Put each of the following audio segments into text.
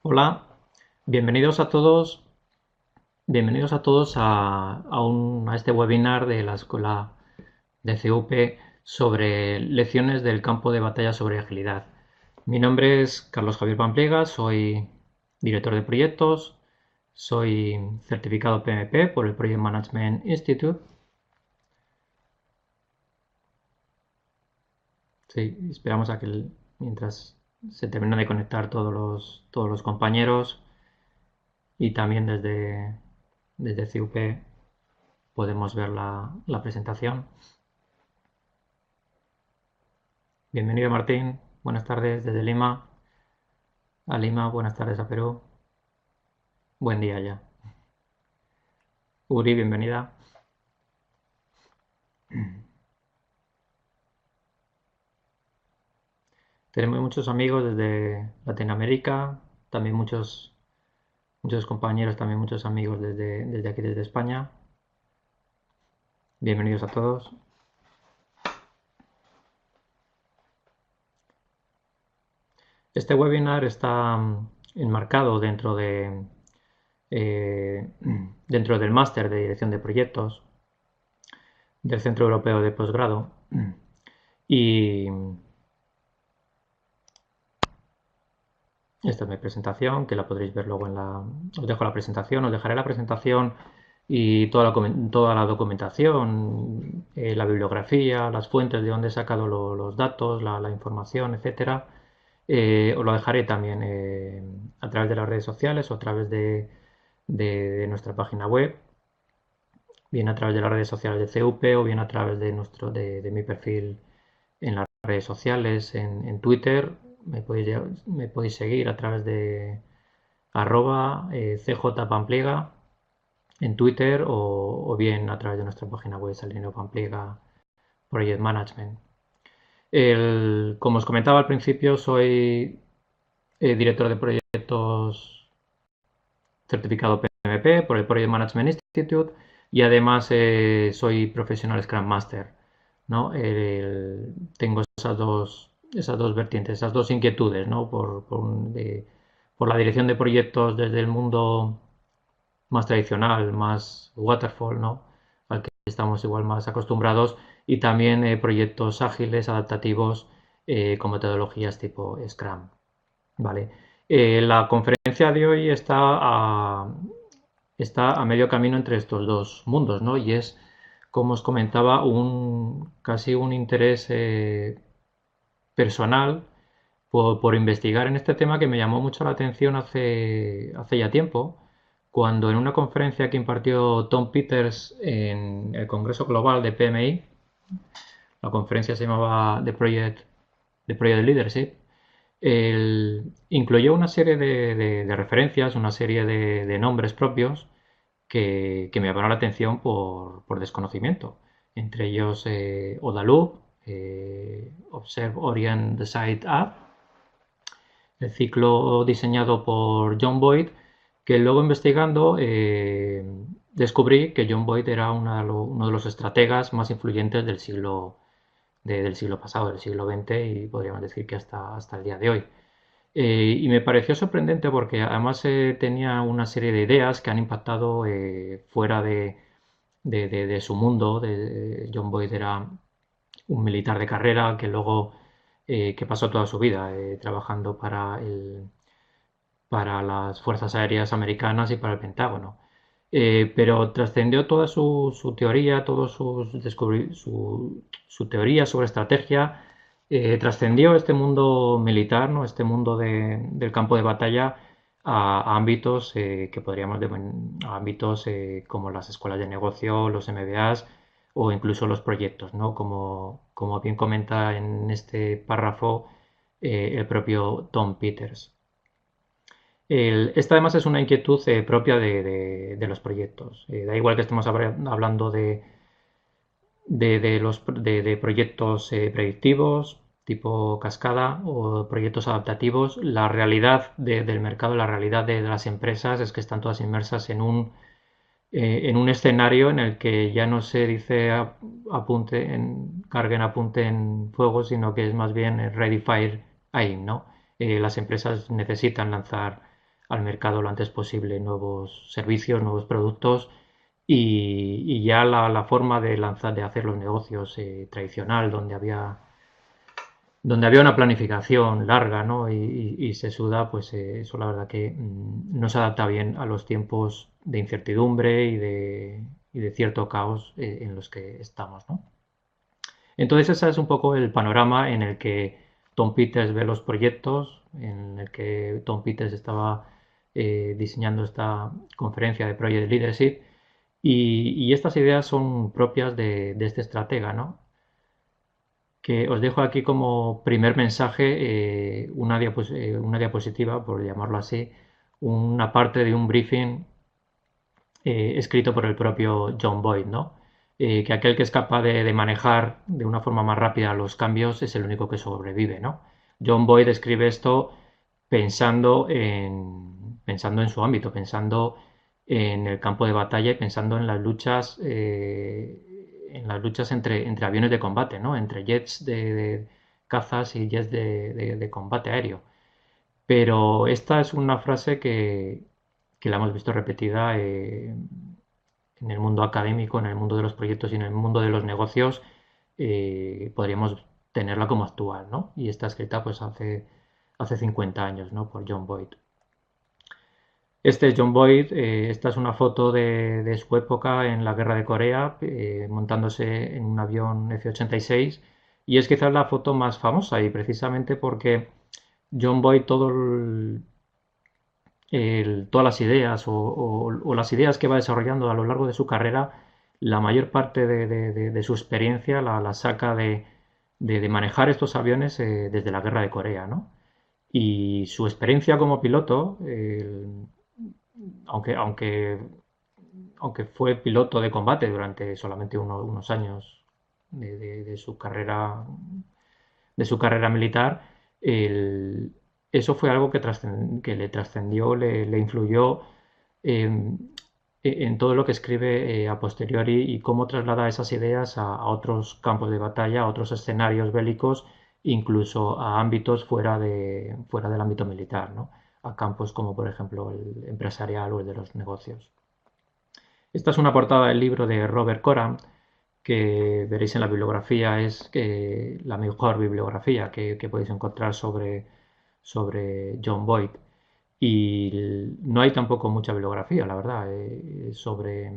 Hola, bienvenidos a todos, a este webinar de la Escuela de CUP sobre lecciones del campo de batalla sobre agilidad. Mi nombre es Carlos Javier Pampliega, soy director de proyectos, soy certificado PMP por el Project Management Institute. Sí, esperamos a que mientras se terminen de conectar todos los compañeros y también desde CUP podemos ver la presentación. Bienvenido Martín, buenas tardes desde Lima a Lima, buenas tardes a Perú, buen día ya. Uri, bienvenida. Tenemos muchos amigos desde Latinoamérica, también muchos compañeros, también muchos amigos desde aquí, desde España. Bienvenidos a todos. Este webinar está enmarcado eh, dentro del máster de dirección de proyectos del Centro Europeo de Posgrado y esta es mi presentación, que la podréis ver luego Os dejo la presentación, os dejaré la presentación y toda la documentación, la bibliografía, las fuentes de donde he sacado los datos, la información, etcétera. Os lo dejaré también a través de las redes sociales o a través de nuestra página web, bien a través de las redes sociales de CUP o bien a través de mi perfil en las redes sociales, en Twitter. Me podéis seguir a través de @cjpampliega en Twitter o bien a través de nuestra página web Salinero Pampliega Project Management. Como os comentaba al principio, soy director de proyectos certificado PMP por el Project Management Institute y además soy profesional Scrum Master. ¿No? Tengo esas dos vertientes, esas dos inquietudes, ¿no? Por la dirección de proyectos desde el mundo más tradicional, más waterfall, ¿no? Al que estamos igual más acostumbrados, y también proyectos ágiles, adaptativos, con metodologías tipo Scrum. Vale. La conferencia de hoy está a medio camino entre estos dos mundos, ¿no? Y es, como os comentaba, casi un interés personal por investigar en este tema que me llamó mucho la atención hace ya tiempo, cuando en una conferencia que impartió Tom Peters en el Congreso Global de PMI, la conferencia se llamaba The Project Leadership, incluyó una serie de referencias, una serie de nombres propios que me llamaron la atención por desconocimiento. Entre ellos ODA Observe, Orient, Decide, Act, el ciclo diseñado por John Boyd, que luego investigando descubrí que John Boyd era uno de los estrategas más influyentes del siglo pasado, del siglo XX, y podríamos decir que hasta el día de hoy. Y me pareció sorprendente porque además tenía una serie de ideas que han impactado fuera de su mundo. John Boyd era un militar de carrera que pasó toda su vida trabajando para las Fuerzas Aéreas Americanas y para el Pentágono. Pero trascendió toda su teoría, su teoría sobre estrategia, trascendió este mundo militar, ¿no? Este mundo del campo de batalla a ámbitos que podríamos a ámbitos como las escuelas de negocio, los MBAs o incluso los proyectos, ¿no? Como bien comenta en este párrafo el propio Tom Peters. Esta además es una inquietud propia de los proyectos. Da igual que estemos hablando de proyectos predictivos, tipo cascada, o proyectos adaptativos. La realidad del mercado, la realidad de las empresas es que están todas inmersas en un escenario en el que ya no se dice carguen, apunten fuego, sino que es más bien ready, fire, aim, ¿no? Las empresas necesitan lanzar al mercado lo antes posible nuevos servicios, nuevos productos y ya la forma de lanzar, de hacer los negocios tradicional, donde había una planificación larga, ¿no? Y sesuda, pues eso la verdad que no se adapta bien a los tiempos de incertidumbre y de cierto caos en los que estamos, ¿no? Entonces ese es un poco el panorama en el que Tom Peters ve los proyectos, en el que Tom Peters estaba diseñando esta conferencia de Project Leadership y estas ideas son propias de este estratega, ¿no? Que os dejo aquí como primer mensaje una diapositiva, por llamarlo así, una parte de un briefing escrito por el propio John Boyd, ¿no? Que aquel que es capaz de manejar de una forma más rápida los cambios es el único que sobrevive, ¿no? John Boyd escribe esto pensando en su ámbito, pensando en el campo de batalla y pensando en las luchas entre aviones de combate, ¿no? Entre jets de cazas y jets de combate aéreo. Pero esta es una frase que la hemos visto repetida en el mundo académico, en el mundo de los proyectos y en el mundo de los negocios, podríamos tenerla como actual, ¿no? Y está escrita pues hace 50 años, ¿no? Por John Boyd. Este es John Boyd, esta es una foto de su época en la guerra de Corea, montándose en un avión F-86, y es quizás la foto más famosa, y precisamente porque John Boyd todas las ideas o las ideas que va desarrollando a lo largo de su carrera, la mayor parte de su experiencia la saca de manejar estos aviones desde la guerra de Corea, ¿no? Y su experiencia como piloto, aunque, aunque, aunque fue piloto de combate durante solamente unos años de su carrera militar, el- eso fue algo que le trascendió, le influyó eh, en todo lo que escribe a posteriori y cómo traslada esas ideas a otros campos de batalla, a otros escenarios bélicos, incluso a ámbitos fuera del ámbito militar, ¿no? A campos como por ejemplo el empresarial o el de los negocios. Esta es una portada del libro de Robert Coram, que veréis en la bibliografía, es la mejor bibliografía que podéis encontrar sobre John Boyd. Y no hay tampoco mucha bibliografía, la verdad, sobre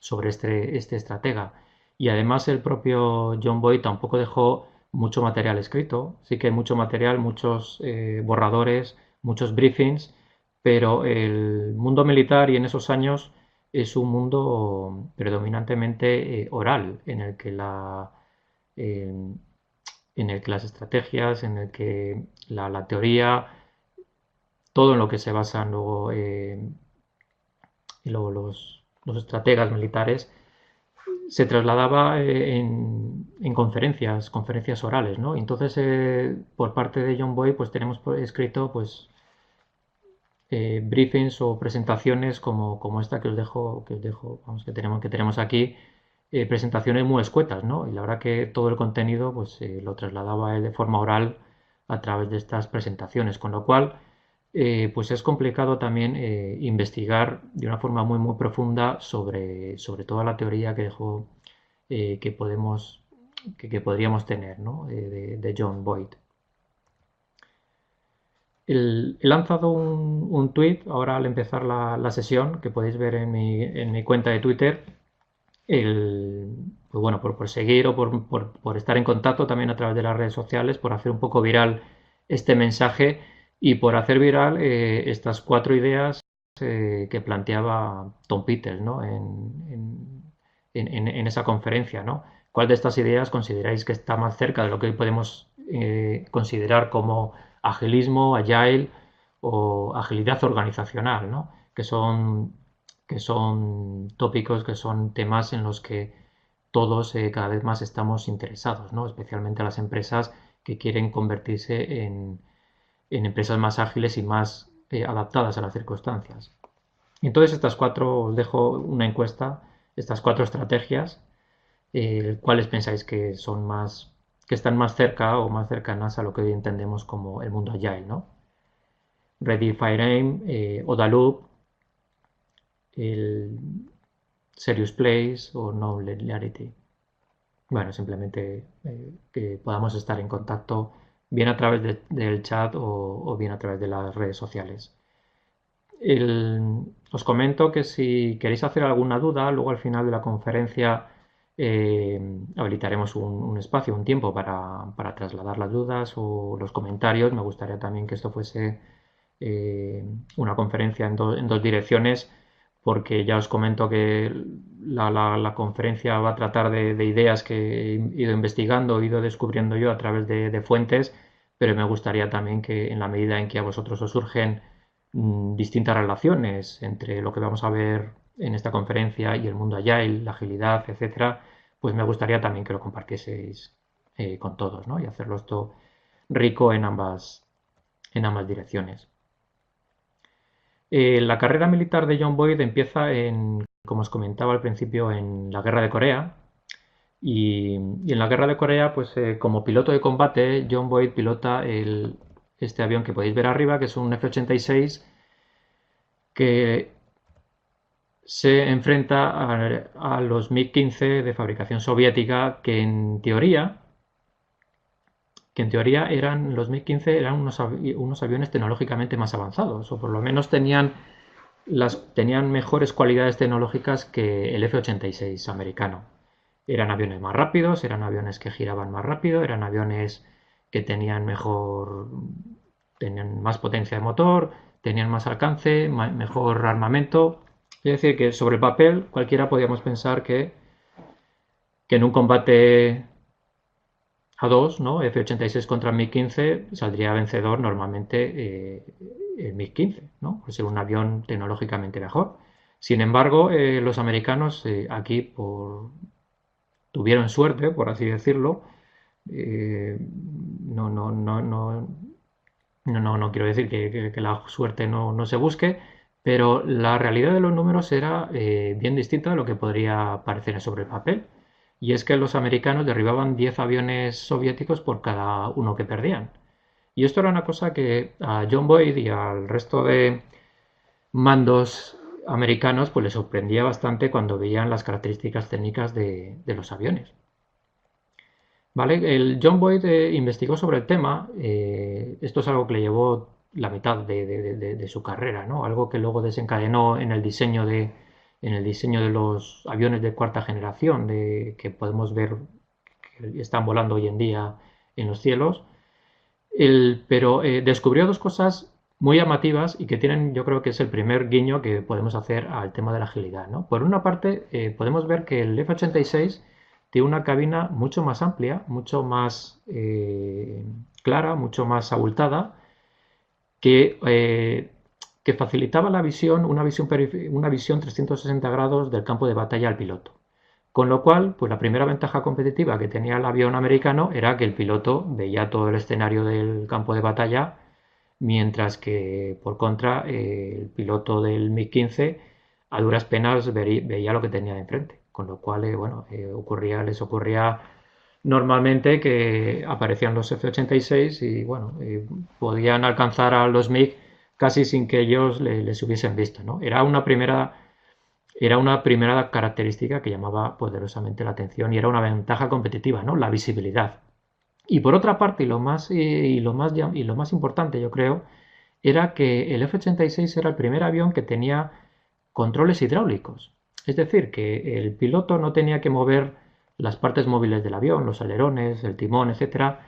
este estratega. Y además el propio John Boyd tampoco dejó mucho material escrito, sí que hay mucho material, muchos borradores, muchos briefings, pero el mundo militar y en esos años es un mundo predominantemente oral, eh, en el que las estrategias, en el que la teoría, todo en lo que se basan luego, los estrategas militares, se trasladaba en conferencias orales, ¿no? Entonces, por parte de John Boyd, pues tenemos escrito, pues, briefings o presentaciones como esta vamos, que tenemos aquí, presentaciones muy escuetas, ¿no? Y la verdad que todo el contenido, pues, lo trasladaba él de forma oral a través de estas presentaciones, con lo cual, pues es complicado también investigar de una forma muy profunda sobre toda la teoría que dejó, que que podríamos tener, ¿no? De John Boyd. He lanzado un tweet ahora al empezar la sesión, que podéis ver en mi cuenta de Twitter, pues bueno, por seguir o por estar en contacto también a través de las redes sociales, por hacer un poco viral este mensaje y por hacer viral estas cuatro ideas que planteaba Tom Peters, ¿no? En esa conferencia, ¿no? ¿Cuál de estas ideas consideráis que está más cerca de lo que hoy podemos considerar como agilismo, agile o agilidad organizacional, ¿no? Que son tópicos, que son temas en los que todos cada vez más estamos interesados, ¿no? Especialmente las empresas que quieren convertirse en empresas más ágiles y más adaptadas a las circunstancias. Entonces, os dejo una encuesta, estas cuatro estrategias, cuáles pensáis que son que están más cerca o más cercanas a lo que hoy entendemos como el mundo agile, ¿no? Ready Fire Aim, OdaLoop, el Serious Place o No Linearity. Bueno, simplemente que podamos estar en contacto bien a través del chat o bien a través de las redes sociales. Os comento que si queréis hacer alguna duda, luego al final de la conferencia habilitaremos un espacio, un tiempo para trasladar las dudas o los comentarios. Me gustaría también que esto fuese una conferencia en dos direcciones, porque ya os comento que la conferencia va a tratar de ideas que he ido investigando, he ido descubriendo yo a través de fuentes, pero me gustaría también que en la medida en que a vosotros os surgen distintas relaciones entre lo que vamos a ver en esta conferencia y el mundo agile, la agilidad, etcétera, pues me gustaría también que lo compartieseis con todos, ¿no? Y hacerlo esto rico en ambas direcciones. La carrera militar de John Boyd empieza como os comentaba al principio, en la Guerra de Corea. Y en la Guerra de Corea, pues como piloto de combate, John Boyd pilota este avión que podéis ver arriba, que es un F-86, que se enfrenta a los MiG-15 de fabricación soviética, que en teoría eran los MiG-15 eran unos aviones tecnológicamente más avanzados, o por lo menos tenían mejores cualidades tecnológicas que el F-86 americano. Eran aviones más rápidos, eran aviones que giraban más rápido, eran aviones que tenían más potencia de motor, tenían más alcance, mejor armamento. Es decir, que sobre el papel cualquiera podíamos pensar que en un combate a 2, ¿no? F-86 contra MiG-15 saldría vencedor normalmente el MiG-15, ¿no? Por ser un avión tecnológicamente mejor. Sin embargo, los americanos aquí tuvieron suerte, por así decirlo. No, no, no, no, no quiero decir que la suerte no se busque, pero la realidad de los números era bien distinta de lo que podría parecer sobre el papel. Y es que los americanos derribaban 10 aviones soviéticos por cada uno que perdían. Y esto era una cosa que a John Boyd y al resto de mandos americanos pues les sorprendía bastante cuando veían las características técnicas de los aviones. ¿Vale? El John Boyd investigó sobre el tema. Esto es algo que le llevó la mitad de su carrera, ¿no? Algo que luego desencadenó en el diseño de los aviones de cuarta generación que podemos ver que están volando hoy en día en los cielos. Pero descubrió dos cosas muy llamativas y que tienen, yo creo que es el primer guiño que podemos hacer al tema de la agilidad, ¿no? Por una parte, podemos ver que el F-86 tiene una cabina mucho más amplia, mucho más clara, mucho más abultada, que, eh, que facilitaba una visión 360 grados del campo de batalla al piloto. Con lo cual, pues la primera ventaja competitiva que tenía el avión americano era que el piloto veía todo el escenario del campo de batalla, mientras que por contra el piloto del MiG-15 a duras penas veía lo que tenía de enfrente. Con lo cual, bueno, les ocurría normalmente que aparecían los F-86 y bueno, podían alcanzar a los MiG casi sin que ellos les hubiesen visto, ¿no? Era una primera característica que llamaba poderosamente la atención y era una ventaja competitiva, ¿no? La visibilidad. Y por otra parte, y lo más importante, yo creo, era que el F-86 era el primer avión que tenía controles hidráulicos. Es decir, que el piloto no tenía que mover las partes móviles del avión, los alerones, el timón, etcétera,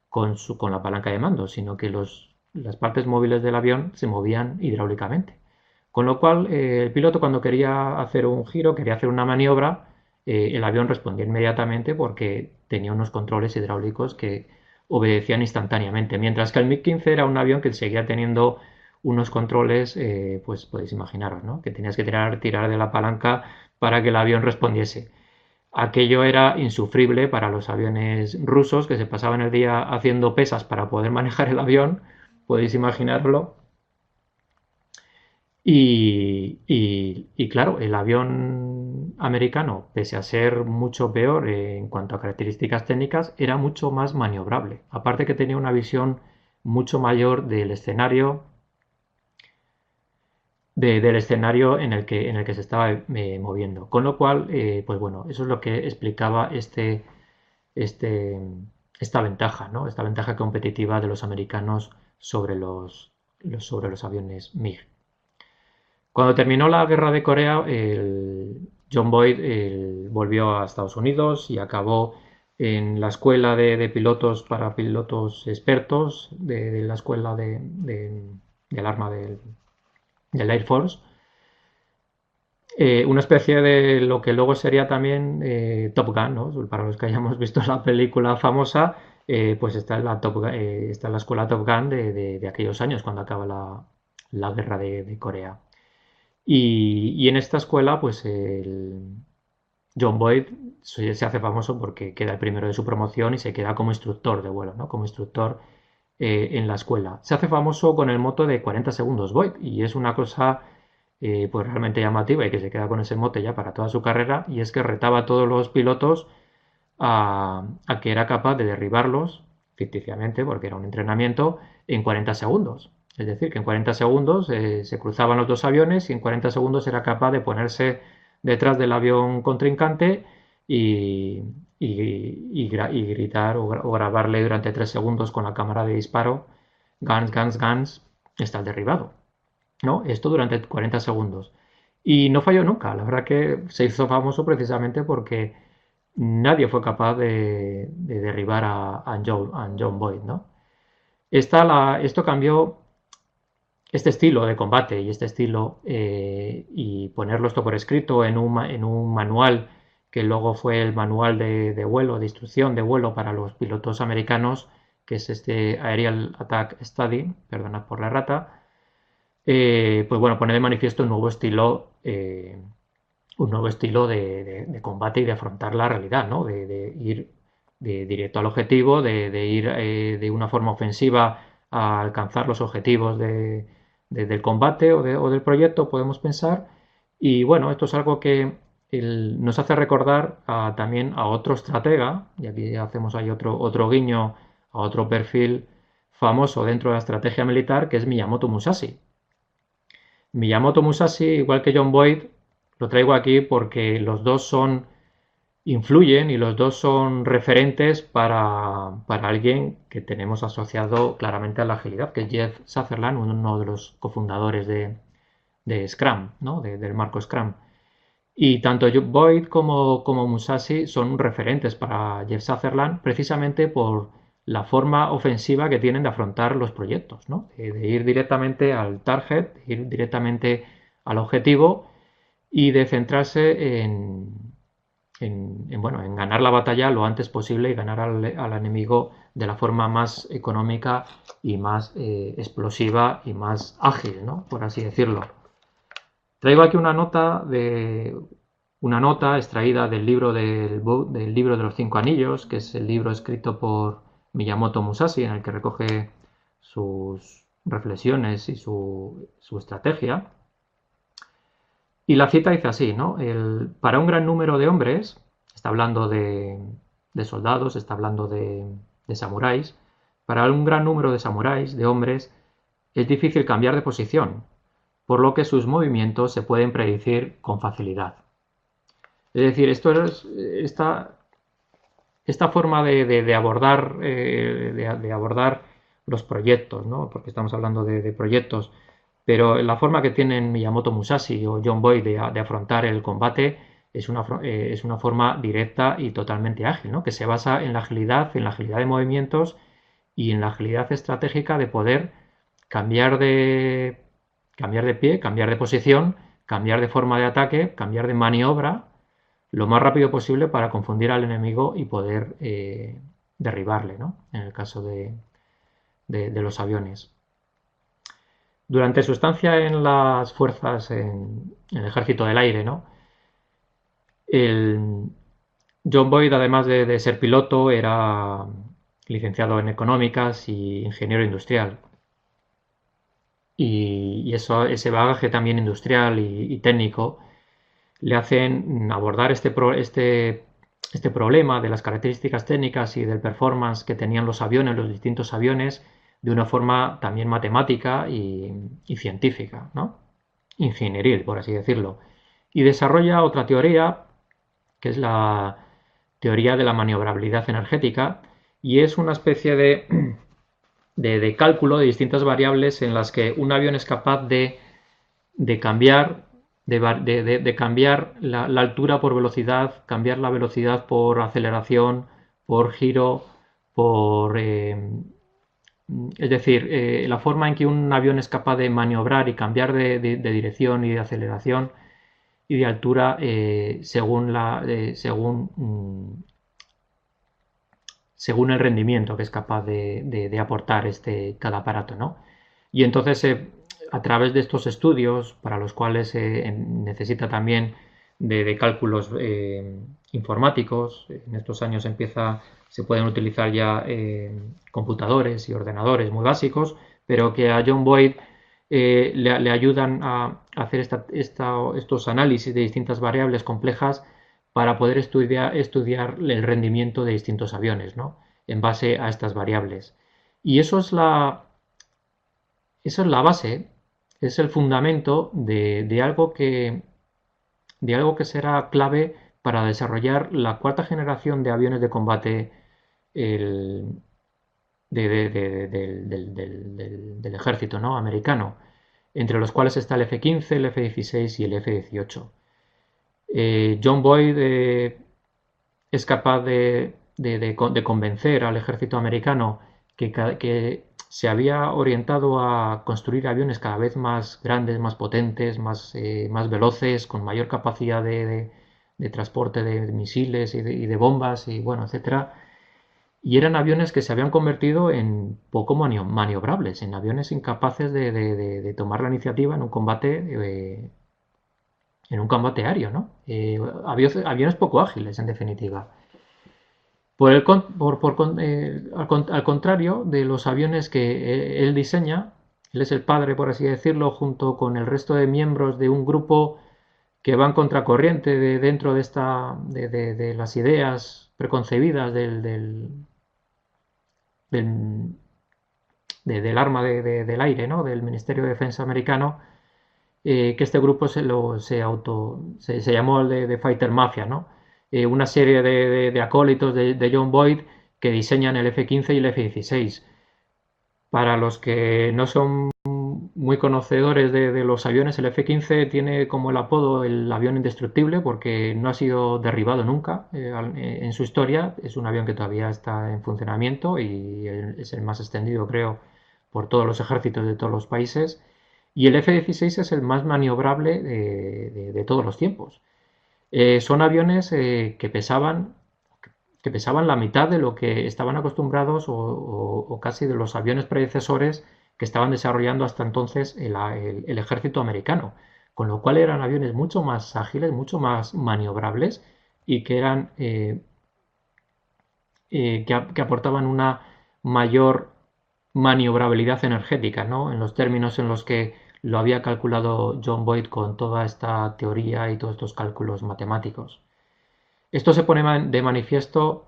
con la palanca de mando, sino que las partes móviles del avión se movían hidráulicamente. Con lo cual, el piloto cuando quería hacer un giro, quería hacer una maniobra, el avión respondía inmediatamente porque tenía unos controles hidráulicos que obedecían instantáneamente, mientras que el MiG-15 era un avión que seguía teniendo unos controles, pues podéis imaginaros, ¿no? Que tenías que tirar de la palanca para que el avión respondiese. Aquello era insufrible para los aviones rusos que se pasaban el día haciendo pesas para poder manejar el avión, podéis imaginarlo. Y claro, el avión americano, pese a ser mucho peor en cuanto a características técnicas, era mucho más maniobrable. Aparte que tenía una visión mucho mayor del escenario del escenario en el que se estaba moviendo. Con lo cual, pues bueno, eso es lo que explicaba este, esta ventaja, ¿no? Esta ventaja competitiva de los americanos sobre los aviones MiG. Cuando terminó la guerra de Corea, John Boyd volvió a Estados Unidos y acabó en la escuela de pilotos para pilotos expertos de la escuela del arma del Air Force. Una especie de lo que luego sería también Top Gun, ¿no? Para los que hayamos visto la película famosa, pues está en está en la escuela Top Gun de aquellos años, cuando acaba la guerra de Corea. Y en esta escuela, pues John Boyd se hace famoso porque queda el primero de su promoción y se queda como instructor de vuelo, ¿no? Como instructor en la escuela. Se hace famoso con el mote de 40 segundos Boyd y es una cosa pues realmente llamativa y que se queda con ese mote ya para toda su carrera, y es que retaba a todos los pilotos a que era capaz de derribarlos ficticiamente, porque era un entrenamiento, en 40 segundos. Es decir, que en 40 segundos se cruzaban los dos aviones y en 40 segundos era capaz de ponerse detrás del avión contrincante y gritar o grabarle durante 3 segundos con la cámara de disparo: Guns, guns, guns, está el derribado, ¿no? Esto durante 40 segundos. Y no falló nunca. La verdad que se hizo famoso precisamente porque nadie fue capaz de derribar a John Boyd, ¿no? Esto cambió este estilo de combate y este estilo y ponerlo esto por escrito en un manual que luego fue el manual de vuelo, de instrucción de vuelo para los pilotos americanos, que es este Aerial Attack Study, perdonad por la rata. Pues bueno, pone de manifiesto un nuevo estilo de combate y de afrontar la realidad, ¿no? De ir directo al objetivo, de ir de una forma ofensiva a alcanzar los objetivos del combate o del proyecto, podemos pensar. Y bueno, esto es algo que nos hace recordar también a otro estratega, y aquí hacemos ahí otro guiño a otro perfil famoso dentro de la estrategia militar, que es Miyamoto Musashi. Miyamoto Musashi, igual que John Boyd, lo traigo aquí porque los dos influyen y los dos son referentes para alguien que tenemos asociado claramente a la agilidad, que es Jeff Sutherland, uno de los cofundadores de Scrum, ¿no? Del marco Scrum. Y tanto Boyd como Musashi son referentes para Jeff Sutherland precisamente por la forma ofensiva que tienen de afrontar los proyectos, ¿no? De ir directamente al target, de ir directamente al objetivo y de centrarse bueno, en ganar la batalla lo antes posible y ganar al enemigo de la forma más económica y más explosiva y más ágil, ¿no? Por así decirlo. Traigo aquí una nota extraída del libro de los 5 anillos, que es el libro escrito por Miyamoto Musashi, en el que recoge sus reflexiones y su estrategia. Y la cita dice así, ¿no? Para un gran número de hombres, está hablando de soldados, está hablando de samuráis, para un gran número de samuráis, de hombres, es difícil cambiar de posición, por lo que sus movimientos se pueden predecir con facilidad. Es decir, esta forma de abordar los proyectos, ¿no? Porque estamos hablando de proyectos, pero la forma que tienen Miyamoto Musashi o John Boyd de afrontar el combate es una forma directa y totalmente ágil, ¿no? Que se basa en la agilidad de movimientos y en la agilidad estratégica de poder cambiar cambiar de pie, cambiar de posición, cambiar de forma de ataque, cambiar de maniobra lo más rápido posible para confundir al enemigo y poder derribarle, ¿no? En el caso de los aviones. Durante su estancia en las fuerzas, en el ejército del aire, ¿no? John Boyd, además de ser piloto, era licenciado en económicas y ingeniero industrial. Y ese bagaje también industrial y técnico le hacen abordar este problema de las características técnicas y del performance que tenían los distintos aviones, de una forma también matemática y científica, ¿no? ingenieril, por así decirlo. Y desarrolla otra teoría, que es la teoría de la maniobrabilidad energética, y es una especie de cálculo de distintas variables en las que un avión es capaz de cambiar, de cambiar la altura por velocidad, cambiar la velocidad por aceleración, por giro, por... es decir, la forma en que un avión es capaz de maniobrar y cambiar de dirección y de aceleración y de altura según el rendimiento que es capaz de aportar cada aparato, ¿no? Y entonces, a través de estos estudios, para los cuales se necesita también de cálculos informáticos, en estos años se pueden utilizar ya computadores y ordenadores muy básicos, pero que a John Boyd le ayudan a hacer estos análisis de distintas variables complejas para poder estudiar el rendimiento de distintos aviones, ¿no? En base a estas variables. Y eso es la base, es el fundamento de algo que será clave para desarrollar la cuarta generación de aviones de combate el, del ejército, ¿no? Americano, entre los cuales está el F-15, el F-16 y el F-18. John Boyd es capaz de convencer al ejército americano que se había orientado a construir aviones cada vez más grandes, más potentes, más veloces, con mayor capacidad de transporte de misiles y de bombas y bueno, etcétera. Y eran aviones que se habían convertido en poco maniobrables, en aviones incapaces de tomar la iniciativa en un combate aéreo, ¿no? Aviones poco ágiles, en definitiva. Al contrario de los aviones que él diseña, él es el padre, por así decirlo, junto con el resto de miembros de un grupo que van contracorriente dentro de las ideas preconcebidas del, del arma del aire, ¿no? Del Ministerio de Defensa americano, que este grupo se llamó de Fighter Mafia, ¿no? Una serie de acólitos de John Boyd que diseñan el F-15 y el F-16. Para los que no son muy conocedores de los aviones, el F-15 tiene como el apodo el avión indestructible porque no ha sido derribado nunca en su historia. Es un avión que todavía está en funcionamiento y es el más extendido, creo, por todos los ejércitos de todos los países. Y el F-16 es el más maniobrable de todos los tiempos. Son aviones que pesaban la mitad de lo que estaban acostumbrados o casi de los aviones predecesores que estaban desarrollando hasta entonces el ejército americano, con lo cual eran aviones mucho más ágiles, mucho más maniobrables y que aportaban una mayor maniobrabilidad energética, ¿no? En los términos en los que lo había calculado John Boyd con toda esta teoría y todos estos cálculos matemáticos. Esto se pone de manifiesto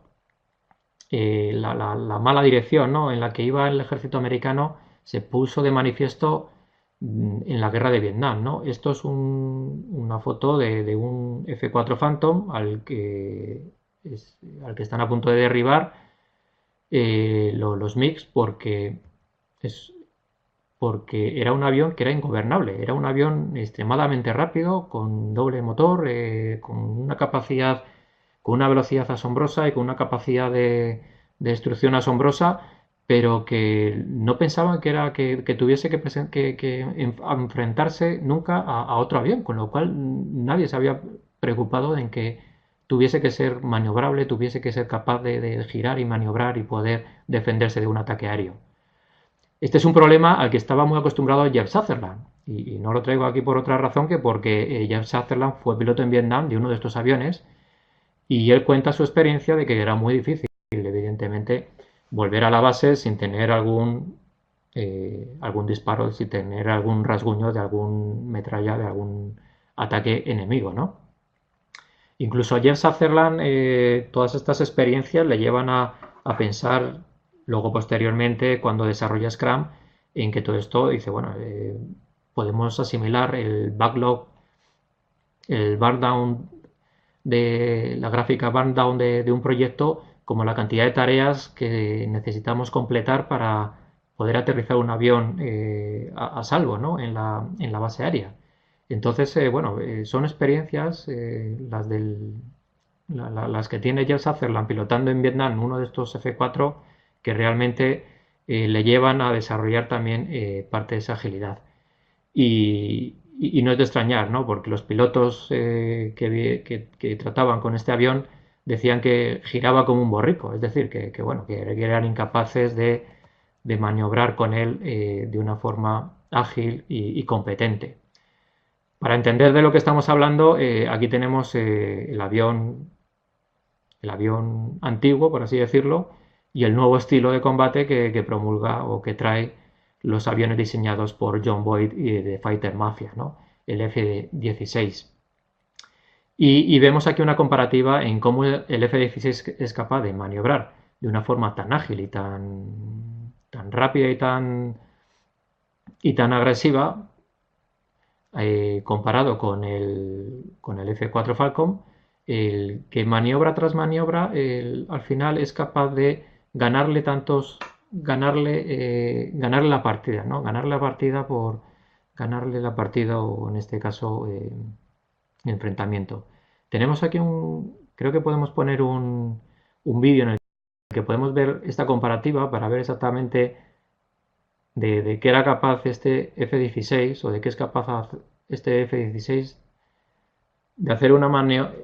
la mala dirección, ¿no? En la que iba el ejército americano, se puso de manifiesto en la guerra de Vietnam, ¿no? Esto es una foto de un F-4 Phantom al que están a punto de derribar los MiGs porque era un avión que era ingobernable, era un avión extremadamente rápido, con doble motor, con una velocidad asombrosa y con una capacidad de destrucción asombrosa, pero que no pensaban que tuviese que enfrentarse nunca a otro avión, con lo cual nadie se había preocupado en que tuviese que ser maniobrable, tuviese que ser capaz de girar y maniobrar y poder defenderse de un ataque aéreo. Este es un problema al que estaba muy acostumbrado Jeff Sutherland. Y no lo traigo aquí por otra razón que porque Jeff Sutherland fue piloto en Vietnam de uno de estos aviones y él cuenta su experiencia de que era muy difícil, evidentemente, volver a la base sin tener algún disparo, sin tener algún rasguño de algún metralla, de algún ataque enemigo, ¿no? Incluso a Jeff Sutherland, todas estas experiencias le llevan a pensar luego posteriormente cuando desarrolla Scrum en que todo esto dice, bueno, podemos asimilar el backlog, el burn down de la gráfica burn down de un proyecto como la cantidad de tareas que necesitamos completar para poder aterrizar un avión a salvo, ¿no? en la base aérea. Entonces, bueno, son experiencias las que tiene Jeff Sutherland pilotando en Vietnam uno de estos F4 que realmente le llevan a desarrollar también parte de esa agilidad. Y no es de extrañar, ¿no? Porque los pilotos que trataban con este avión decían que giraba como un borrico, es decir, bueno, que eran incapaces de maniobrar con él de una forma ágil y competente. Para entender de lo que estamos hablando, aquí tenemos el avión antiguo, por así decirlo, y el nuevo estilo de combate que promulga o que trae los aviones diseñados por John Boyd y de Fighter Mafia, ¿no? El F-16. Y vemos aquí una comparativa en cómo el F-16 es capaz de maniobrar de una forma tan ágil y tan rápida y tan agresiva comparado con el F-4 Falcon, el que maniobra tras maniobra, al final es capaz de ganarle la partida, ¿no? Ganarle la partida o en este caso enfrentamiento. Tenemos aquí creo que podemos poner un vídeo en el que podemos ver esta comparativa para ver exactamente de qué era capaz este F-16 o de qué es capaz este F-16 de hacer una maniobra.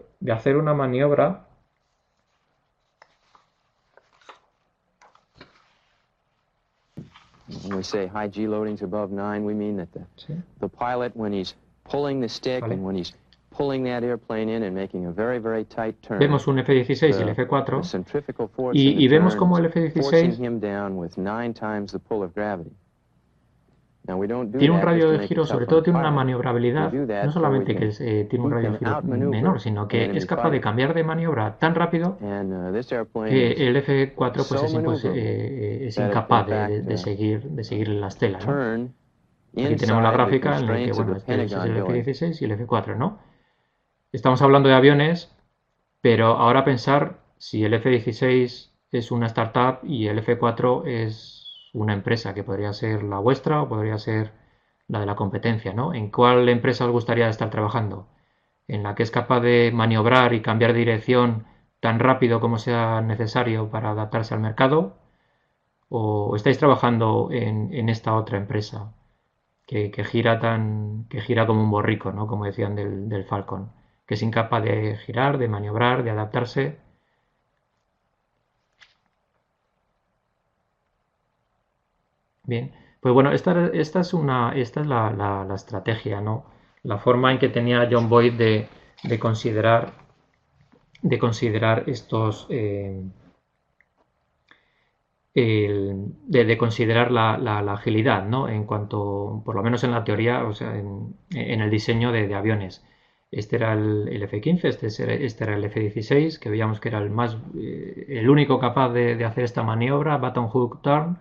When we say high G loadings above 9, we mean that ¿Sí? the pilot, when he's pulling the stick Vale. and when he's pulling that airplane in and making a very, very tight turn, Vemos un F-16 y el the F-4 centrifugal force in the y vemos turn como el is forcing F-16 him down with 9 times the pull of gravity. Now, we don't do tiene un that radio just to de make giro, it sobre tough on todo the tiene una pilot. maniobrabilidad, We do that no so we solamente que tiene un we radio de can giro outmaneuver menor, sino an que enemy es capaz de fighter. cambiar de maniobra tan rápido And this airplane que is el F-4 pues, so es maneuverable that it, incapaz in fact, de seguir la estela, ¿no? turn Aquí tenemos la inside the gráfica en la que, constraints of bueno, the este es Pentagon el building. F-16 y el F-4, ¿no? Estamos hablando de aviones, pero ahora pensar si el F-16 es una startup y el F-4 es una empresa que podría ser la vuestra o podría ser la de la competencia, ¿no? ¿En cuál empresa os gustaría estar trabajando? ¿En la que es capaz de maniobrar y cambiar de dirección tan rápido como sea necesario para adaptarse al mercado? ¿O estáis trabajando en esta otra empresa que gira como un borrico, ¿no? Como decían del Falcon, que es incapaz de girar, de maniobrar, de adaptarse? Bien, pues bueno, esta es la estrategia, ¿no? La forma en que tenía John Boyd de considerar estos, de considerar la agilidad, ¿no? En cuanto, por lo menos en la teoría, o sea, en el diseño de aviones. Este era el F-15, este era el F-16, que veíamos que era el único capaz de hacer esta maniobra, button hook turn,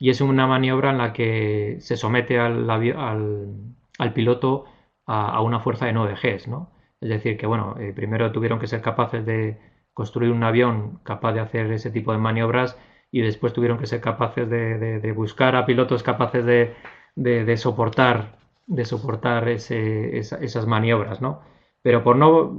y es una maniobra en la que se somete al piloto a una fuerza de 9 Gs, ¿no? Es decir, que bueno, primero tuvieron que ser capaces de construir un avión capaz de hacer ese tipo de maniobras y después tuvieron que ser capaces de buscar a pilotos capaces de soportar esas maniobras, ¿no? Pero no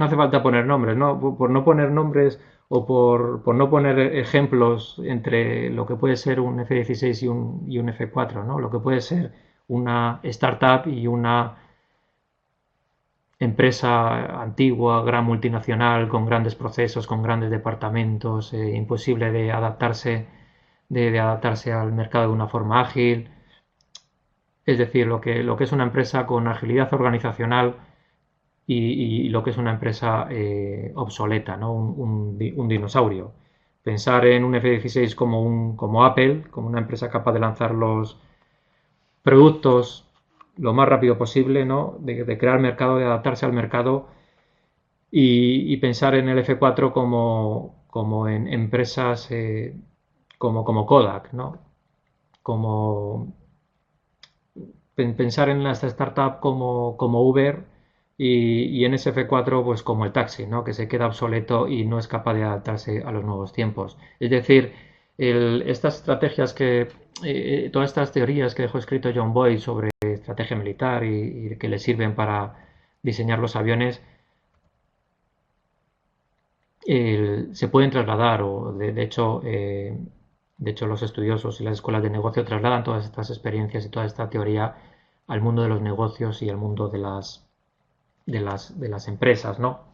hace falta poner nombres, ¿no? Por no poner nombres o por no poner ejemplos entre lo que puede ser un F-16 y un F-4, ¿no? Lo que puede ser una startup y una empresa antigua, gran multinacional, con grandes procesos, con grandes departamentos, imposible de adaptarse al mercado de una forma ágil. Es decir, lo que es una empresa con agilidad organizacional y lo que es una empresa obsoleta, ¿no? Un dinosaurio. Pensar en un F-16 como Apple, como una empresa capaz de lanzar los productos lo más rápido posible, ¿no? De crear mercado, de adaptarse al mercado y pensar en el F4 como en empresas como Kodak, ¿no? Como pensar en esta startup como Uber y en SF4 pues como el taxi, ¿no? Que se queda obsoleto y no es capaz de adaptarse a los nuevos tiempos. Es decir, estas estrategias todas estas teorías que dejó escrito John Boyd sobre estrategia militar y que le sirven para diseñar los aviones, se pueden trasladar o de hecho los estudiosos y las escuelas de negocio trasladan todas estas experiencias y toda esta teoría al mundo de los negocios y al mundo de las empresas, ¿no?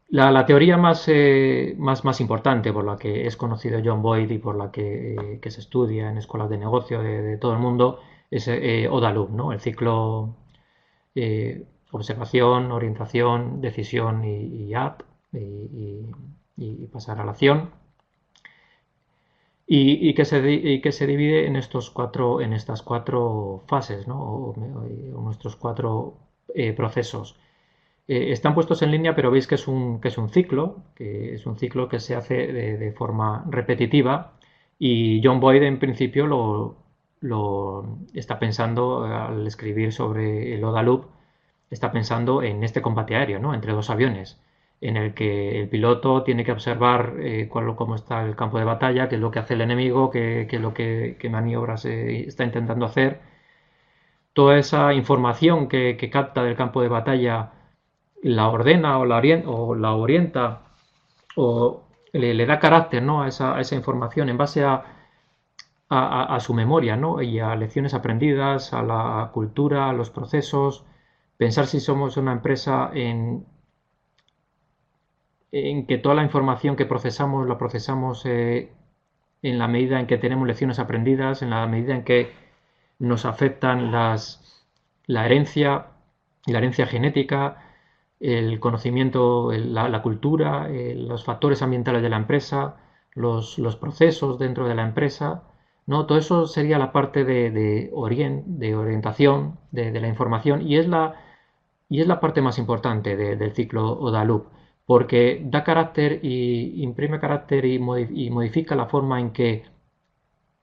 La teoría más importante por la que es conocido John Boyd y por la que se estudia en escuelas de negocio de todo el mundo es ODA Loop, ¿no? El ciclo observación, orientación, decisión y act y pasar a la acción y que se divide en estas cuatro fases, ¿no? O nuestros cuatro procesos. Están puestos en línea, pero veis que es un ciclo, que se hace de forma repetitiva y John Boyd en principio lo está pensando al escribir sobre el ODA Loop, está pensando en este combate aéreo, ¿no? Entre dos aviones, en el que el piloto tiene que observar cómo está el campo de batalla, qué es lo que hace el enemigo, qué maniobras está intentando hacer. Toda esa información que capta del campo de batalla la ordena o la orienta o le da carácter, ¿no? A esa información en base a su memoria, ¿no? Y a lecciones aprendidas, a la cultura, a los procesos. Pensar si somos una empresa en que toda la información que procesamos la procesamos en la medida en que tenemos lecciones aprendidas, en la medida en que nos afectan la herencia genética, el conocimiento, la cultura, los factores ambientales de la empresa, los procesos dentro de la empresa, ¿no? Todo eso sería la parte de orientación de la información y es la parte más importante del ciclo ODA Loop, porque da carácter y imprime carácter y modifica la forma en que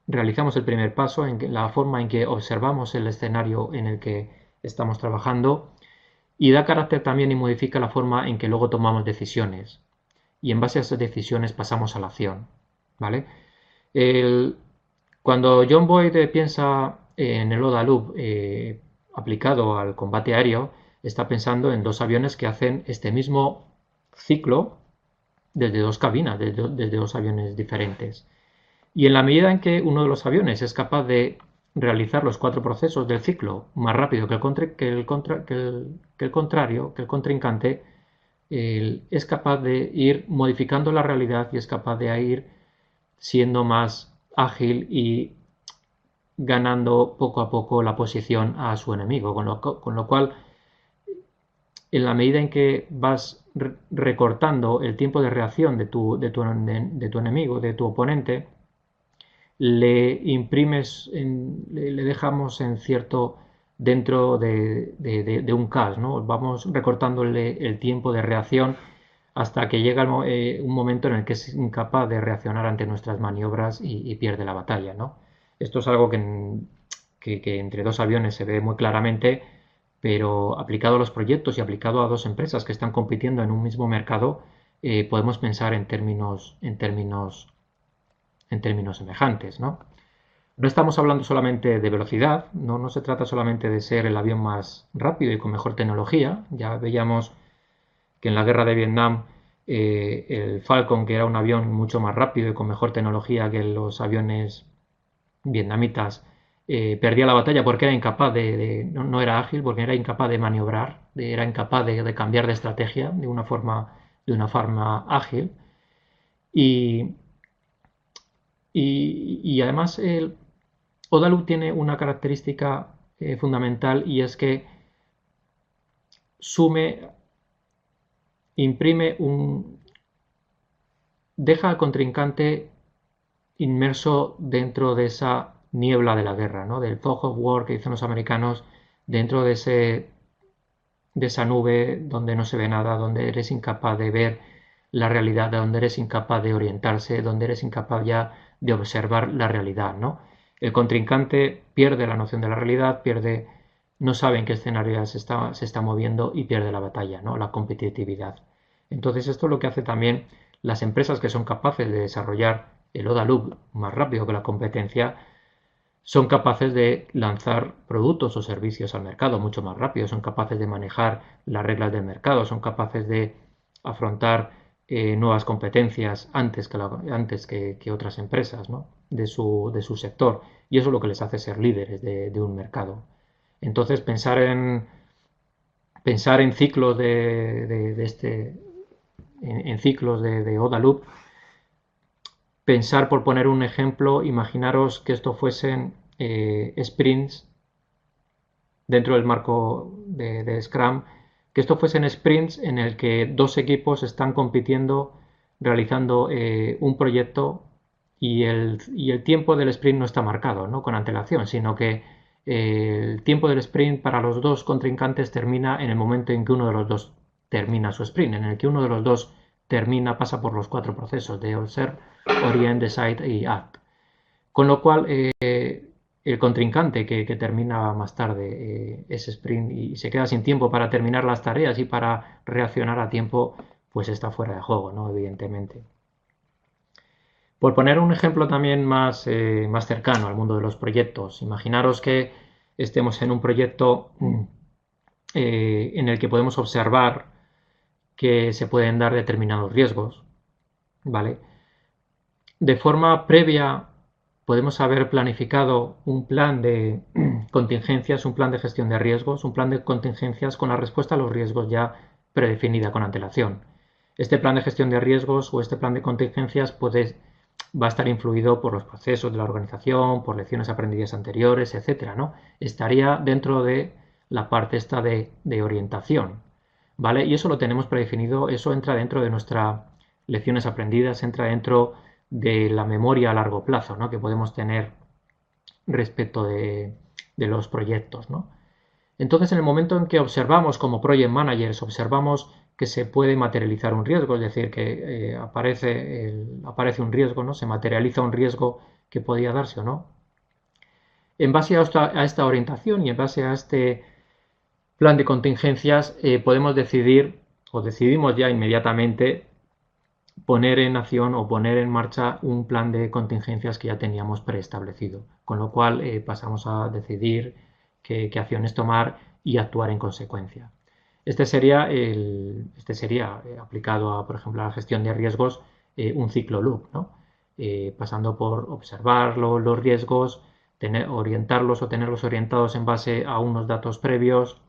realizamos el primer paso, la forma en que observamos el escenario en el que estamos trabajando y da carácter también y modifica la forma en que luego tomamos decisiones. Y en base a esas decisiones pasamos a la acción. ¿Vale? El- Cuando John Boyd piensa en el ODA Loop aplicado al combate aéreo, está pensando en dos aviones que hacen este mismo ciclo desde dos cabinas, desde dos aviones diferentes. Y en la medida en que uno de los aviones es capaz de realizar los cuatro procesos del ciclo más rápido que el contrario, que el contrincante, es capaz de ir modificando la realidad y es capaz de ir siendo más ágil y ganando poco a poco la posición a su enemigo. Con lo cual, en la medida en que vas recortando el tiempo de reacción de tu enemigo, de tu oponente, le imprimes, le dejamos en cierto dentro de un caos, ¿no? Vamos recortándole el tiempo de reacción hasta que llega un momento en el que es incapaz de reaccionar ante nuestras maniobras y pierde la batalla, ¿no? Esto es algo que entre dos aviones se ve muy claramente, pero aplicado a los proyectos y aplicado a dos empresas que están compitiendo en un mismo mercado, podemos pensar en términos semejantes, ¿no? No estamos hablando solamente de velocidad, no se trata solamente de ser el avión más rápido y con mejor tecnología. Ya veíamos que en la guerra de Vietnam el Falcon, que era un avión mucho más rápido y con mejor tecnología que los aviones vietnamitas, perdía la batalla porque era incapaz no era ágil, porque era incapaz de maniobrar, era incapaz de cambiar de estrategia de una forma ágil. Y, y además el Odalu tiene una característica fundamental y es que sume, imprime deja al contrincante inmerso dentro de esa niebla de la guerra, ¿no? Del fog of war que dicen los americanos, dentro de esa nube donde no se ve nada, donde eres incapaz de ver la realidad, donde eres incapaz de orientarse, donde eres incapaz ya de observar la realidad, ¿no? El contrincante pierde la noción de la realidad, no sabe en qué escenario se está moviendo y pierde la batalla, ¿no? La competitividad. Entonces esto es lo que hace también las empresas que son capaces de desarrollar el ODA Loop más rápido que la competencia, son capaces de lanzar productos o servicios al mercado mucho más rápido, son capaces de manejar las reglas del mercado, son capaces de afrontar nuevas competencias antes que otras empresas, ¿no? de su sector. Y eso es lo que les hace ser líderes de un mercado. Entonces, pensar en ciclos en ciclos de ODA Loop, pensar, por poner un ejemplo, imaginaros que esto fuesen sprints dentro del marco de Scrum, que esto fuesen sprints en el que dos equipos están compitiendo, realizando un proyecto y el tiempo del sprint no está marcado, ¿no? Con antelación, sino que el tiempo del sprint para los dos contrincantes termina en el momento en que uno de los dos termina su sprint, en el que uno de los dos pasa por los 4 procesos de Observe, Orient, Decide y Act. Con lo cual, el contrincante que termina más tarde ese sprint y se queda sin tiempo para terminar las tareas y para reaccionar a tiempo, pues está fuera de juego, ¿no? Evidentemente. Por poner un ejemplo también más cercano al mundo de los proyectos, imaginaros que estemos en un proyecto en el que podemos observar que se pueden dar determinados riesgos, ¿vale? De forma previa podemos haber planificado un plan de contingencias, un plan de gestión de riesgos, un plan de contingencias con la respuesta a los riesgos ya predefinida con antelación. Este plan de gestión de riesgos o este plan de contingencias va a estar influido por los procesos de la organización, por lecciones aprendidas anteriores, etcétera, ¿no? Estaría dentro de la parte esta de orientación, ¿vale? Y eso lo tenemos predefinido, eso entra dentro de nuestras lecciones aprendidas, entra dentro de la memoria a largo plazo, ¿no? Que podemos tener respecto de los proyectos, ¿no? Entonces, en el momento en que observamos como project managers, observamos que se puede materializar un riesgo, es decir, que aparece un riesgo, ¿no? Se materializa un riesgo que podía darse o no. En base a esta orientación y en base a este plan de contingencias, podemos decidir o decidimos ya inmediatamente poner en acción o poner en marcha un plan de contingencias que ya teníamos preestablecido, con lo cual pasamos a decidir qué acciones tomar y actuar en consecuencia. Este sería aplicado a, por ejemplo, a la gestión de riesgos, un ciclo loop, ¿no? Pasando por observar los riesgos, orientarlos o tenerlos orientados en base a unos datos previos,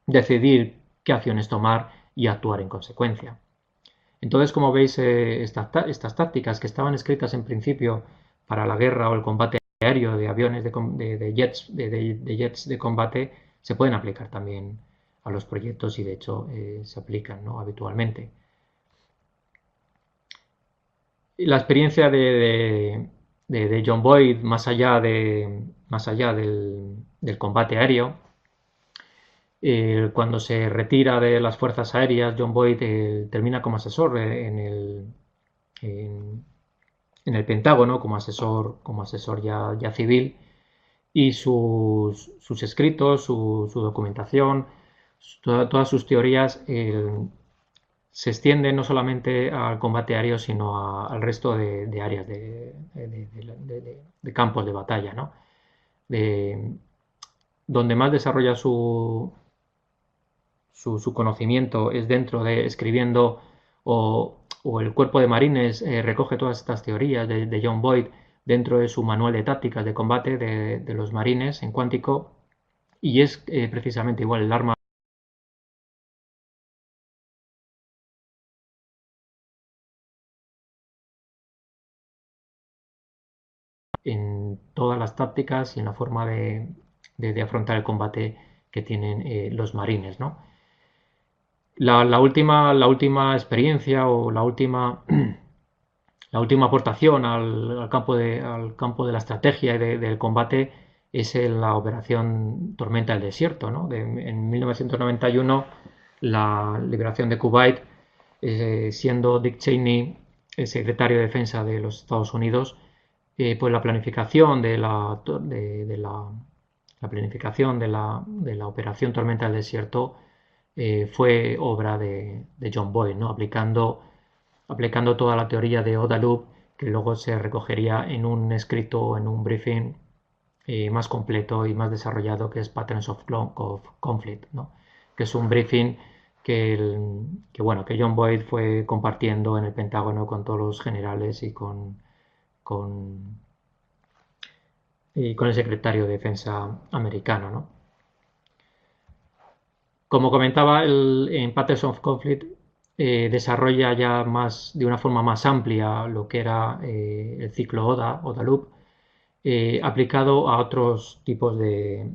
decidir qué acciones tomar y actuar en consecuencia. Entonces, como veis, estas tácticas que estaban escritas en principio para la guerra o el combate aéreo de aviones de jets de combate se pueden aplicar también a los proyectos y de hecho se aplican, ¿no? Habitualmente. La experiencia de John Boyd más allá del combate aéreo, cuando se retira de las fuerzas aéreas, John Boyd termina como asesor en el Pentágono, como asesor ya civil, y sus escritos, su documentación, todas sus teorías se extienden no solamente al combate aéreo, sino al resto de áreas de campos de batalla, ¿no? Donde más desarrolla su conocimiento es dentro de escribiendo o el cuerpo de marines recoge todas estas teorías de John Boyd dentro de su manual de tácticas de combate de los marines en cuántico y es precisamente igual el arma en todas las tácticas y en la forma de afrontar el combate que tienen los marines, ¿no? La última experiencia o la última aportación al campo de la estrategia y del combate es la operación Tormenta del Desierto, ¿no? En 1991, la liberación de Kuwait, siendo Dick Cheney el secretario de Defensa de los Estados Unidos, pues la planificación la planificación de la operación Tormenta del Desierto fue obra de John Boyd, ¿no? Aplicando toda la teoría de OODA Loop, que luego se recogería en un escrito, en un briefing más completo y más desarrollado, que es Patterns of Conflict, ¿no? Que es un briefing bueno, que John Boyd fue compartiendo en el Pentágono con todos los generales con, y con el secretario de Defensa americano, ¿no? Como comentaba, en Patterns of Conflict desarrolla ya de una forma más amplia lo que era el ciclo OODA Loop, aplicado a otros tipos de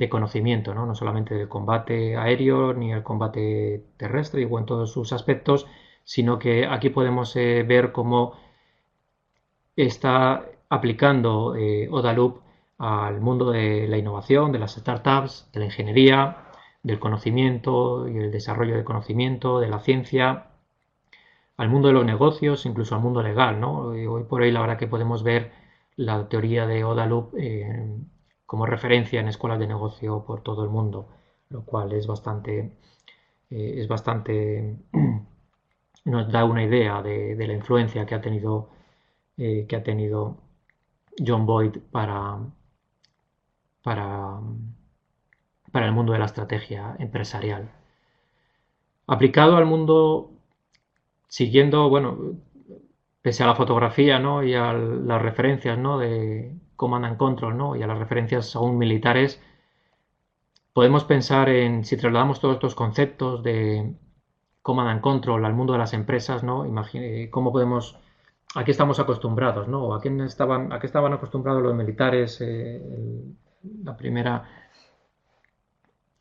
conocimiento, ¿no? No solamente del combate aéreo ni el combate terrestre o en todos sus aspectos, sino que aquí podemos ver cómo está aplicando OODA Loop al mundo de la innovación, de las startups, de la ingeniería, del conocimiento y el desarrollo de conocimiento, de la ciencia, al mundo de los negocios, incluso al mundo legal, ¿no? Hoy por hoy la verdad que podemos ver la teoría de OODA Loop como referencia en escuelas de negocio por todo el mundo, lo cual es bastante nos da una idea de la influencia que ha tenido John Boyd para, para el mundo de la estrategia empresarial. Aplicado al mundo, siguiendo, bueno, pese a la fotografía, ¿no? Y a las referencias, ¿no? De Command and Control, ¿no? Y a las referencias aún militares, podemos pensar en, si trasladamos todos estos conceptos de Command and Control al mundo de las empresas, ¿no? Imagine, ¿cómo podemos, a qué estamos acostumbrados, ¿no? A qué estaban acostumbrados los militares la primera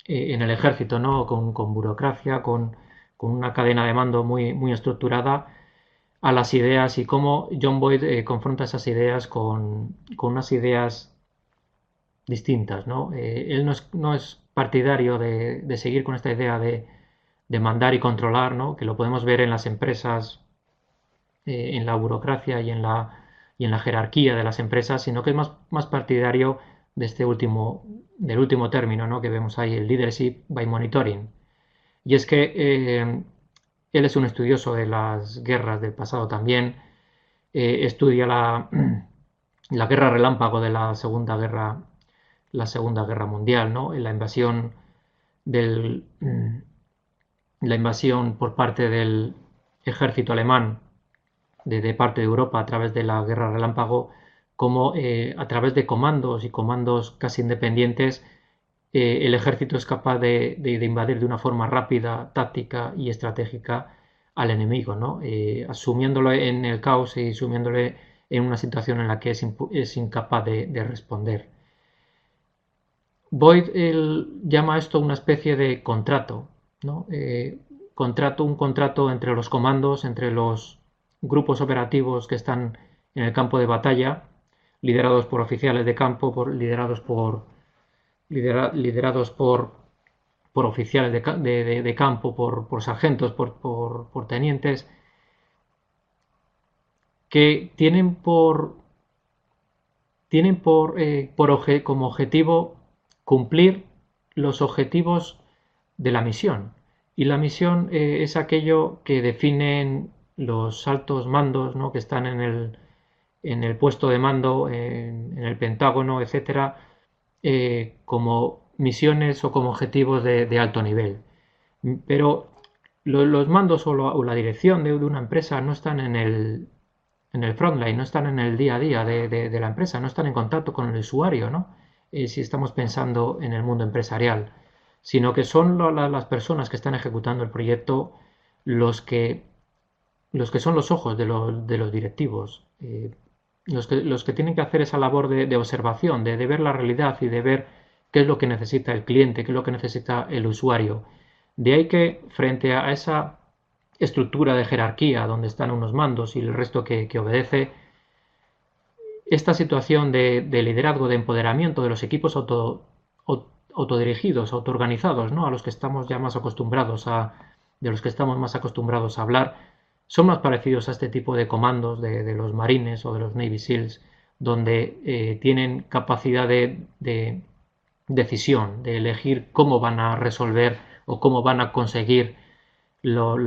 en el ejército, ¿no? Con burocracia, con una cadena de mando muy estructurada a las ideas y cómo John Boyd confronta esas ideas con unas ideas distintas, ¿no? Él no es partidario de seguir con esta idea de mandar y controlar, ¿no? Que lo podemos ver en las empresas, en la burocracia y en la jerarquía de las empresas, sino que es más partidario de del último término, ¿no? Que vemos ahí, el leadership by monitoring. Y es que él es un estudioso de las guerras del pasado también, estudia la guerra relámpago de la Segunda Guerra Mundial, ¿no? Del, la invasión por parte del ejército alemán de parte de Europa a través de la guerra relámpago, como a través de comandos y comandos casi independientes, el ejército es capaz de invadir de una forma rápida, táctica y estratégica al enemigo, ¿no? Asumiéndolo en el caos y sumiéndole en una situación en la que es incapaz de responder. Boyd llama esto una especie de contrato, ¿no? Un contrato entre los comandos, entre los grupos operativos que están en el campo de batalla, liderados por oficiales de campo, liderados por oficiales de campo, por sargentos, por tenientes, que como objetivo cumplir los objetivos de la misión. Y la misión es aquello que definen los altos mandos, ¿no? Que están en el puesto de mando, en el Pentágono, etcétera, como misiones o como objetivos de alto nivel. Pero los mandos o la dirección de una empresa no están en el frontline, no están en el día a día de la empresa, no están en contacto con el usuario, ¿no? Si estamos pensando en el mundo empresarial, sino que son las personas que están ejecutando el proyecto los que son los ojos de los directivos, los que tienen que hacer esa labor de observación, de ver la realidad y de ver qué es lo que necesita el cliente, qué es lo que necesita el usuario. De ahí que frente a esa estructura de jerarquía donde están unos mandos y el resto que obedece, esta situación de liderazgo, de empoderamiento de los equipos autodirigidos, autoorganizados, ¿no? A los que estamos ya más acostumbrados de los que estamos más acostumbrados a hablar, son más parecidos a este tipo de comandos de los marines o de los Navy SEALs donde tienen capacidad de decisión, de elegir cómo van a resolver o cómo van a conseguir los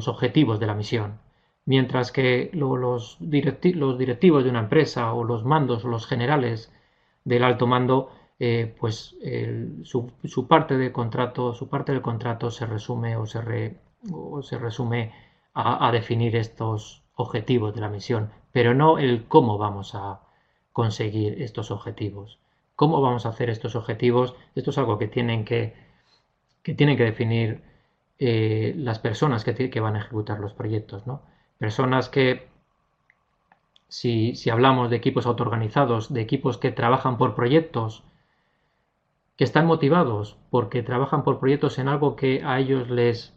objetivos de la misión. Mientras que los directivos de una empresa o los mandos o los generales del alto mando, pues su parte del contrato se resume o se resume a definir estos objetivos de la misión, pero no el cómo vamos a conseguir estos objetivos. ¿Cómo vamos a hacer estos objetivos? Esto es algo que tienen que definir las personas que van a ejecutar los proyectos, ¿no? Personas que, si hablamos de equipos autoorganizados, de equipos que trabajan por proyectos, que están motivados porque trabajan por proyectos en algo que a ellos les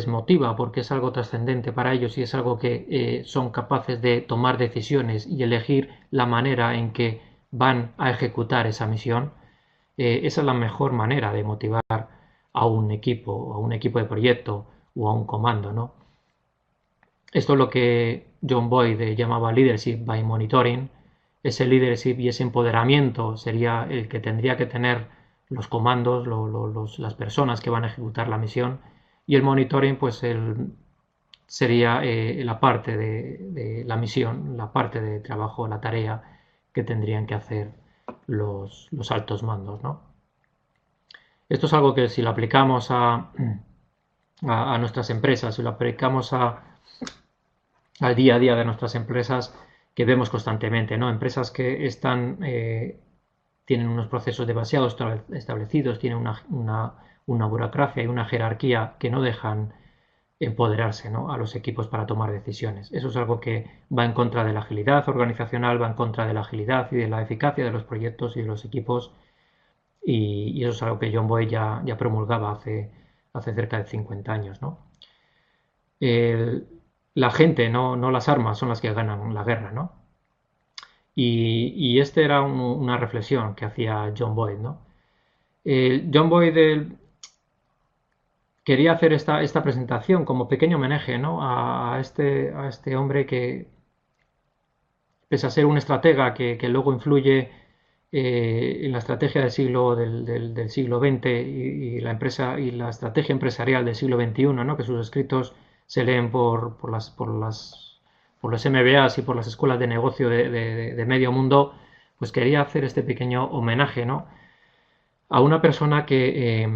motiva, porque es algo trascendente para ellos y es algo que son capaces de tomar decisiones y elegir la manera en que van a ejecutar esa misión, esa es la mejor manera de motivar a un equipo de proyecto o a un comando, ¿no? Esto es lo que John Boyd llamaba leadership by monitoring. Ese leadership y ese empoderamiento sería el que tendría que tener los comandos, las personas que van a ejecutar la misión, y el monitoring pues sería la parte de la misión, la parte de trabajo, la tarea que tendrían que hacer los altos mandos, ¿no? Esto es algo que si lo aplicamos a nuestras empresas, si lo aplicamos al día a día de nuestras empresas, que vemos constantemente, ¿no? Empresas que tienen unos procesos demasiado establecidos, tienen una burocracia y una jerarquía que no dejan empoderarse, ¿no?, a los equipos para tomar decisiones. Eso es algo que va en contra de la agilidad organizacional, va en contra de la agilidad y de la eficacia de los proyectos y de los equipos, y eso es algo que John Boyd ya promulgaba hace cerca de 50 años, ¿no? La gente, no las armas, son las que ganan la guerra, ¿no? Y esta era una reflexión que hacía John Boyd, ¿no? John Boyd quería hacer esta presentación como pequeño homenaje, ¿no?, a este hombre que, pese a ser un estratega que luego influye en la estrategia del siglo XX y la empresa y la estrategia empresarial del siglo XXI, ¿no?, que sus escritos se leen por los MBAs y por las escuelas de negocio de medio mundo, pues quería hacer este pequeño homenaje, ¿no?, a una persona que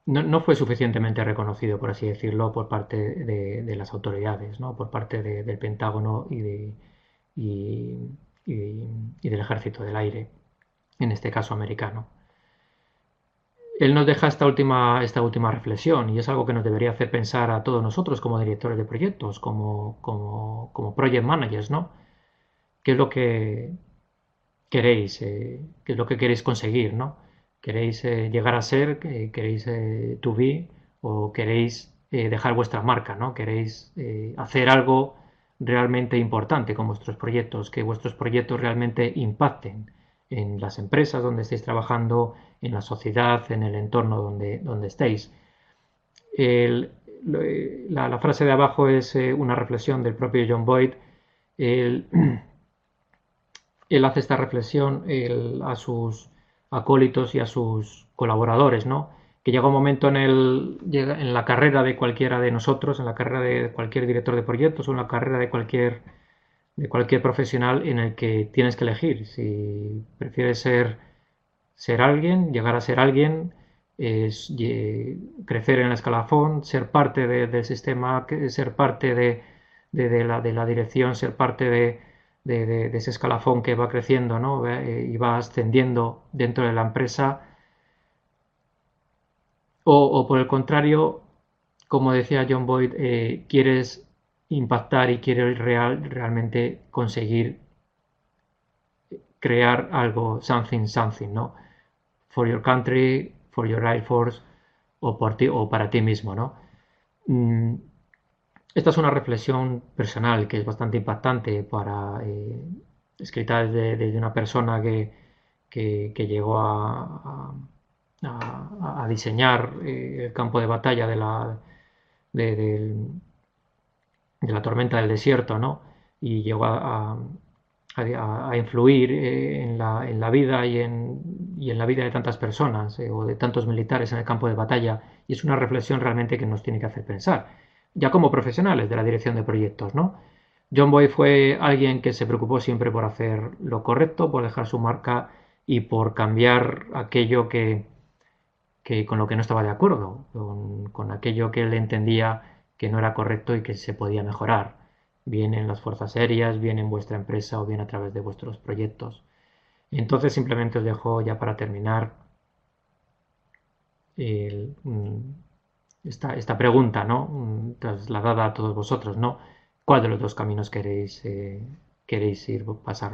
no fue suficientemente reconocido, por así decirlo, por parte de las autoridades, ¿no?, por parte del Pentágono y, y del Ejército del Aire, en este caso americano. Él nos deja esta última reflexión, y es algo que nos debería hacer pensar a todos nosotros como directores de proyectos, como project managers, ¿no? ¿Qué es lo que queréis? ¿Qué es lo que queréis conseguir, ¿no? ¿Queréis llegar a ser? ¿Queréis to be? ¿O queréis dejar vuestra marca, ¿no? ¿Queréis hacer algo realmente importante con vuestros proyectos? Que vuestros proyectos realmente impacten en las empresas donde estéis trabajando, en la sociedad, en el entorno donde estéis. La frase de abajo es una reflexión del propio John Boyd. Él, él hace esta reflexión a sus acólitos y a sus colaboradores, ¿no? Que llega un momento en la carrera de cualquiera de nosotros, en la carrera de cualquier director de proyectos o en la carrera de cualquier profesional, en el que tienes que elegir si prefieres ser alguien, llegar a ser alguien, crecer en el escalafón, ser parte del sistema, ser parte de la dirección, ser parte de ese escalafón que va creciendo, ¿no?, y va ascendiendo dentro de la empresa, o por el contrario, como decía John Boyd, quieres impactar y quieres realmente conseguir crear algo, something, ¿no? For your country, for your Air Force, o para ti mismo, ¿no? Esta es una reflexión personal que es bastante impactante escrita desde una persona que llegó a diseñar el campo de batalla del la tormenta del desierto, ¿no? Y llegó a influir en la vida y en la vida de tantas personas o de tantos militares en el campo de batalla. Y es una reflexión realmente que nos tiene que hacer pensar, ya como profesionales de la dirección de proyectos, ¿no? John Boy fue alguien que se preocupó siempre por hacer lo correcto, por dejar su marca y por cambiar aquello que con lo que no estaba de acuerdo, con aquello que él entendía que no era correcto y que se podía mejorar, bien en las fuerzas aéreas, bien en vuestra empresa o bien a través de vuestros proyectos. Entonces simplemente os dejo ya para terminar el, esta pregunta, ¿no? Trasladada a todos vosotros, ¿no? ¿Cuál de los dos caminos queréis ir pasar?